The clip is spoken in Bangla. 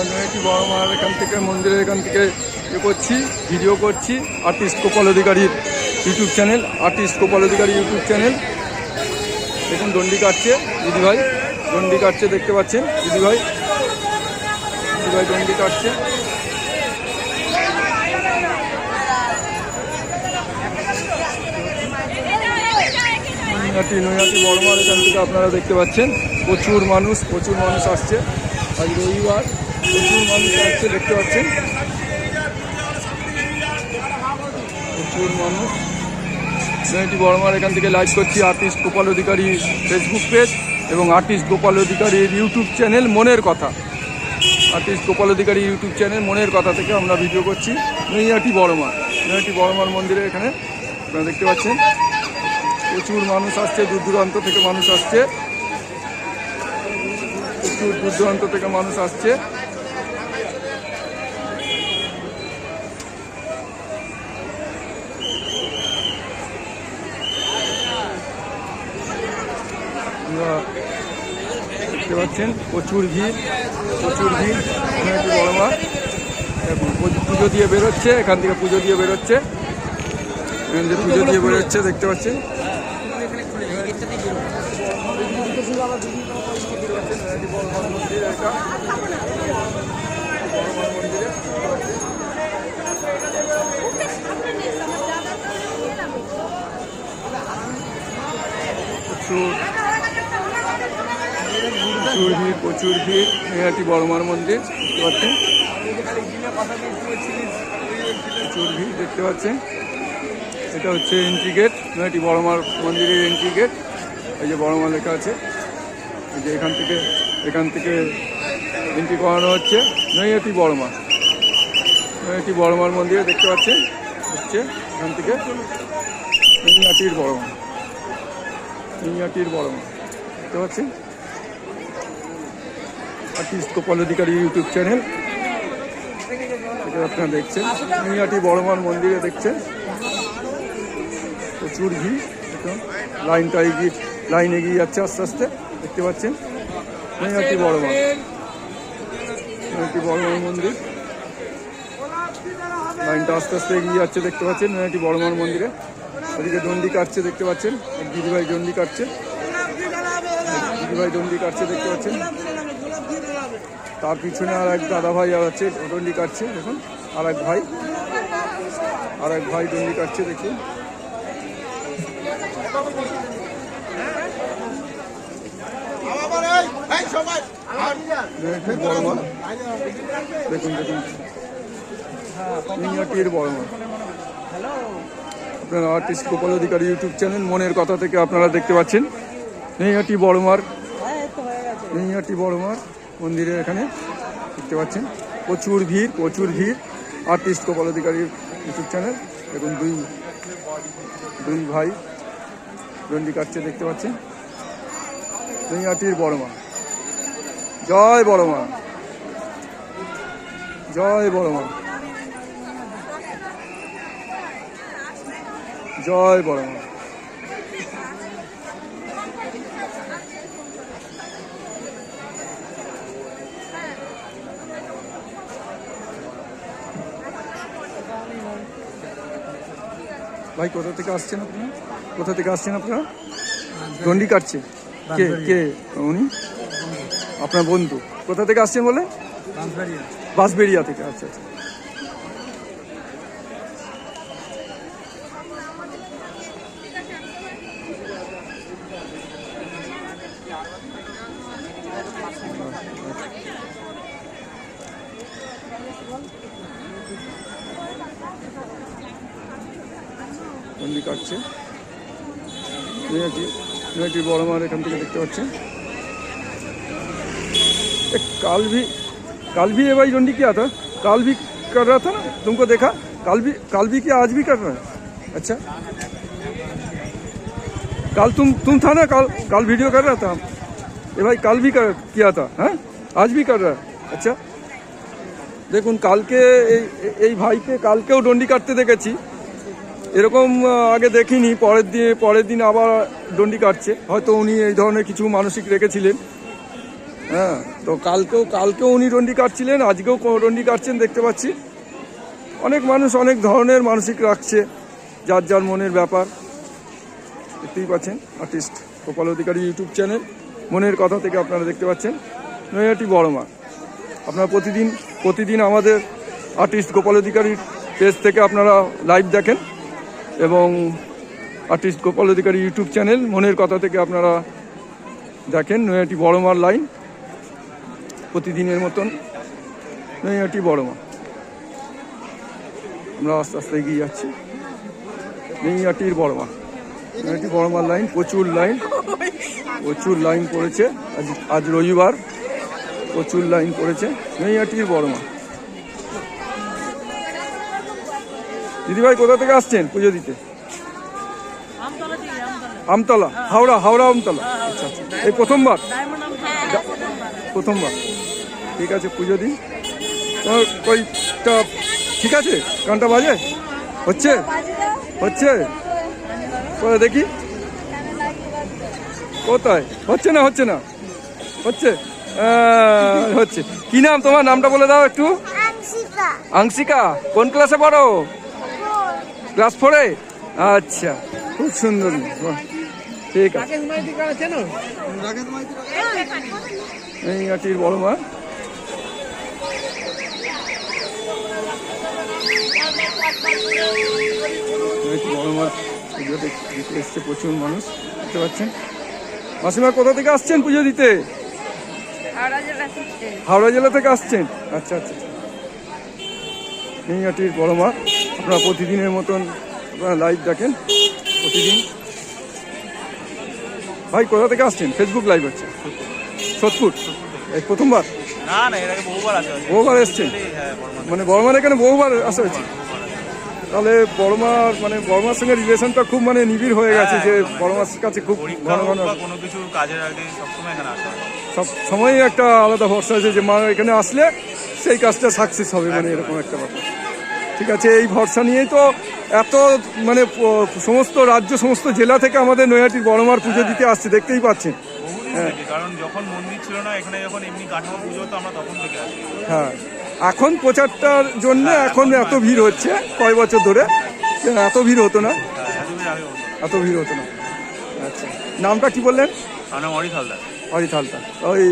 নৈহাটি বড় মার এখান থেকে মন্দিরের এখান থেকে করছি, ভিডিও করছি। আর্টিস্ট গোপাল অধিকারীর ইউটিউব চ্যানেল, আর্টিস্ট গোপাল অধিকারী ইউটিউব চ্যানেল। দেখুন ডন্ডি কাটছে দিদিভাই, ডন্ডি কাটছে দেখতে পাচ্ছেন দিদিভাই, দিদিভাই ডন্ডি কাটছে। নৈহাটি বড় মার এখান থেকে আপনারা দেখতে পাচ্ছেন প্রচুর মানুষ আসছে। আজ রবিবার, প্রচুর মানুষ আসছে দেখতে পাচ্ছেন, প্রচুর মানুষ। নৈহাটি বড় মার এখান থেকে লাইভ করছি আর্টিস্ট গোপাল অধিকারী ফেসবুক পেজ এবং আর্টিস্ট গোপাল অধিকারীর ইউটিউব চ্যানেল মনের কথা। আর্টিস্ট গোপাল অধিকারী ইউটিউব চ্যানেল মনের কথা থেকে আমরা ভিডিও করছি নৈহাটি বড় মা। নৈহাটি বড় মার মন্দিরে এখানে আপনারা দেখতে পাচ্ছেন প্রচুর মানুষ আসছে, দূর দূরান্ত থেকে মানুষ আসছে, প্রচুর দূর দূরান্ত থেকে মানুষ আসছে। দেখতে পাচ্ছেন প্রচুর ভিড় নৈহাটি বড় মা। পুজো দিয়ে বেরোচ্ছে, এখান থেকে পুজো দিয়ে বেরোচ্ছে, দেখতে পাচ্ছেন। প্রচুর ভিড় নৈহাটি বড় মার মন্দির দেখতে পাচ্ছেন, প্রচুর ভিড় দেখতে পাচ্ছেন। এটা হচ্ছে এন্ট্রি গেট, নৈহাটি বড় মার মন্দিরের এন্ট্রি গেট। এই যে বড় মা লেখা আছে, এই যে এখান থেকে এন্ট্রি করানো হচ্ছে নৈহাটি বড় মা। নৈহাটি বড় মার মন্দিরে দেখতে পাচ্ছেন হচ্ছে এখান থেকে নৈহাটির বড় মা, দেখতে পাচ্ছেন। আর্টিস্ট গোপাল অধিকারী ইউটিউব চ্যানেল এটা আপনারা দেখছেন। নৈহাটি বড় মার মন্দিরে দেখছেন প্রচুর ভিড়, লাইন এগিয়ে যাচ্ছে আস্তে আস্তে দেখতে পাচ্ছেন। নৈহাটি বড় মা, নৈহাটি বড় মার মন্দির, লাইনটা আস্তে আস্তে এগিয়ে যাচ্ছে দেখতে পাচ্ছেন নৈহাটি বড় মার মন্দিরে। ওদিকে ডন্ডি কাটছে দেখতে পাচ্ছেন, দিদিভাই ডন্ডি কাটছে, দেখতে পাচ্ছেন। তার পিছনে আর এক দাদা ভাই আছে ডন্ডি কাটছে, দেখুন আর এক ভাই ডন্ডি কাটছে দেখুন। দেখুন নৈহাটির বড় মা। আপনারা আর্টিস্ট গোপাল অধিকারী ইউটিউব চ্যানেল মনের কথা থেকে আপনারা দেখতে পাচ্ছেন নৈহাটি বড় মার মন্দিরে এখানে দেখতে পাচ্ছেন প্রচুর ভিড়। আর্টিস্ট গোপাল অধিকারী ইউটিউব চ্যানেল। এখন দুই ভাই ডন্ডি কাটছে দেখতে পাচ্ছেন। নৈহাটির বড় মা, জয় বড় মা, জয় বড় মা, জয় বড় মা। ভাই কোথা থেকে আসছেন আপনারা? ডন্ডি কাটছে কে উনি? আপনার বন্ধু? কোথা থেকে আসছেন বলে? বাঁশবেড়িয়া থেকে। আচ্ছা। ডন্ডি কাটছে नैहाटी बड़ मार एखान देखते पाচ্ছেন। कल भी ये भाई डंडी किया था, कल भी कर रहा था ना, तुमको देखा? कल भी किया, आज भी कर रहा है। अच्छा, कल तुम था ना, कल वीडियो कर रहा था ये भाई, कल भी किया था, हाँ आज भी कर रहा है। अच्छा, দেখুন কালকে এই ভাইকে কালকেও ডন্ডি কাটতে দেখেছি, এরকম আগে দেখিনি। পরের দিন আবার ডন্ডি কাটছে, হয়তো উনি এই ধরনের কিছু মানসিক রেখেছিলেন। হ্যাঁ, তো কালকেও উনি রন্ডি কাটছিলেন, আজকেও রন্ডি কাটছেন দেখতে পাচ্ছি। অনেক মানুষ অনেক ধরনের মানসিক রাখছে, যার যার মনের ব্যাপার। দেখতেই পাচ্ছেন আর্টিস্ট গোপাল অধিকারী ইউটিউব চ্যানেল মনের কথা থেকে আপনারা দেখতে পাচ্ছেন নৈহাটি বড়মা। আপনারা প্রতিদিন আমাদের আর্টিস্ট গোপাল অধিকারীর পেজ থেকে আপনারা লাইভ দেখেন, এবং আর্টিস্ট গোপাল অধিকারী ইউটিউব চ্যানেল মনের কথা থেকে আপনারা দেখেন নৈহাটি বড়মার লাইন প্রতিদিনের মতন। নৈহাটি বড়মা, আমরা আস্তে আস্তে এগিয়ে যাচ্ছি। নৈহাটির বড়মা, নৈহাটি বড়মার লাইন, প্রচুর লাইন পড়েছে। আজ রবিবার, প্রচুর লাইন পড়েছে নৈহাটির বড়মা। দিদিভাই কোথা থেকে আসছেন পুজো দিতে? আমতলা, হাওড়া আমতলা। আচ্ছা আচ্ছা, এই প্রথমবার? ঠিক আছে, পুজো দিন। কইটা ঠিক আছে? গানটা বাজে? হচ্ছে কোথায় দেখি, কোথায়? হচ্ছে না হচ্ছে। কি নাম তোমার? নামটা বলে দাও একটু। আংশিকা। কোন ক্লাসে পড়ো? ক্লাস 4-এ? আচ্ছা, খুব সুন্দর। ঠিক আছে, নৈহাটির বড়মা। বড়মার পুজো দিতে এসছে প্রচুর মানুষ, দেখতে পাচ্ছেন। মাসিমা কোথা থেকে আসছেন পুজো দিতে? হাওড়া জেলা থেকে আসছেন। আচ্ছা আচ্ছা, নৈহাটির বড়মা। আপনারা প্রতিদিনের মতন আপনারা লাইভ দেখেন প্রতিদিন। ভাই কোথা থেকে আসছেন? ফেসবুক লাইভ হচ্ছে। সোদপুর, এই প্রথমবার? বহুবার এসছেন, মানে বড়মার এখানে বহুবার আসা হয়েছে। তাহলে বড়মার সঙ্গে রিলেশনটা খুব নিবিড় হয়ে গেছে, যে বড়মার কাছে খুব ঘন সব সময়ই একটা আলাদা ভরসা আছে যে মা এখানে আসলে সেই কাজটা সাকসেস হবে, এরকম একটা ব্যাপার। ঠিক আছে, এই ভরসা নিয়েই তো এত সমস্ত রাজ্য, সমস্ত জেলা থেকে আমাদের নৈহাটির বড়মার পুজো দিতে আসছে, দেখতেই পাচ্ছেন। কারণ যখন মন্দির ছিল না এখানে, যখন এমনি কাঠামো পুজো হতো, আমরা তখন থেকে আসি। হ্যাঁ, এখন প্রচারটার জন্য এখন এত ভিড় হচ্ছে, কয় বছর ধরে এত ভিড় হতো না। আচ্ছা, নামটা কি বললেন? অরিত হালদার। ওই